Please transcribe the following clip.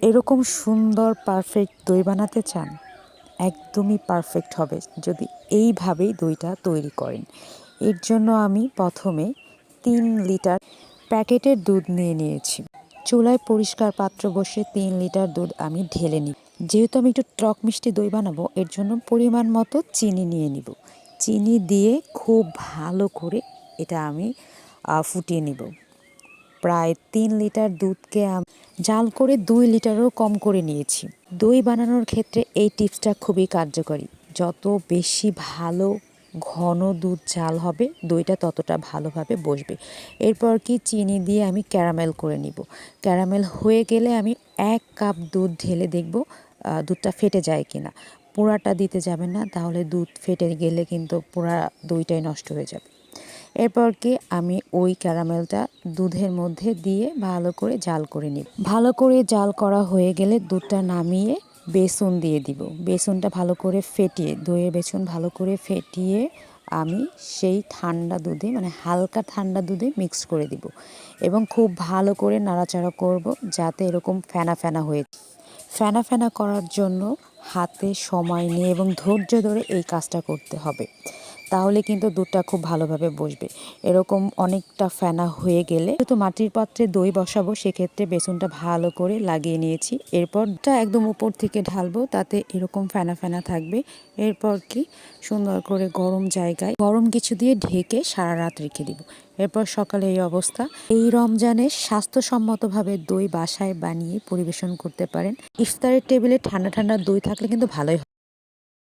এরকম সুন্দর পারফেক্ট দই বানাতে চান, একদমই পারফেক্ট হবে যদি এইভাবেই দইটা তৈরি করেন। এর জন্য আমি প্রথমে 3 লিটার প্যাকেটের দুধ নিয়েছি। চুলায় পরিষ্কার পাত্র বসে 3 লিটার দুধ আমি ঢেলে নিই। যেহেতু আমি একটু টক মিষ্টি দই বানাবো, এর জন্য পরিমাণ মতো চিনি নিয়ে নিব। চিনি দিয়ে খুব ভালো করে এটা আমি ফুটিয়ে নিব। প্রায় 3 লিটার দুধকে জাল করে 2 লিটারও কম করে নিয়েছি। দই বানানোর ক্ষেত্রে এই টিপসটা খুবই কার্যকরী। যত বেশি ভালো ঘন দুধ জাল হবে, দইটা ততটা ভালোভাবে বসবে। এরপর চিনি দিয়ে আমি ক্যারামেল করে নিব। ক্যারামেল হয়ে গেলে আমি 1 কাপ দুধ ঢেলে দেখব দুধটা ফেটে যায় কিনা। পুরাটা দিতে যাবেন না, তাহলে দুধ ফেটে গেলে কিন্তু পুরা দইটাই নষ্ট হয়ে যাবে। এরপর আমি ওই ক্যারামেলটা দুধের মধ্যে দিয়ে ভালো করে জাল করে নিব। ভালো করে জাল করা হয়ে গেলে দুধটা নামিয়ে বেসন দিয়ে দিব। বেসনটা ভালো করে ফেটিয়ে, দইয়ের বেসন ভালো করে ফেটিয়ে আমি সেই ঠান্ডা দুধে, মানে হালকা ঠান্ডা দুধে মিক্স করে দিব এবং খুব ভালো করে নাড়াচাড়া করব যাতে এরকম ফেনা ফেনা হয়ে। ফেনা ফেনা করার জন্য হাতে সময় নিয়ে এবং ধৈর্য ধরে এই কাজটা করতে হবে, তাহলে কিন্তু দুধটা খুব ভালোভাবে বসবে। এরকম অনেকটা ফেনা হয়ে গেলে, যেহেতু মাটির পাত্রে দই বসাবো, সেক্ষেত্রে বেসনটা ভালো করে লাগিয়ে নিয়েছি। এরপরটা একদম উপর থেকে ঢালবো, তাতে এরকম ফেনা ফেনা থাকবে। এরপর সুন্দর করে গরম জায়গায় গরম কিছু দিয়ে ঢেকে সারা রাত রেখে দিব। এরপর সকালে এই অবস্থা। এই রমজানে স্বাস্থ্যসম্মতভাবে দই বাসায় বানিয়ে পরিবেশন করতে পারেন। ইফতারের টেবিলে ঠান্ডা ঠান্ডা দই থাকলে কিন্তু ভালোই হয়।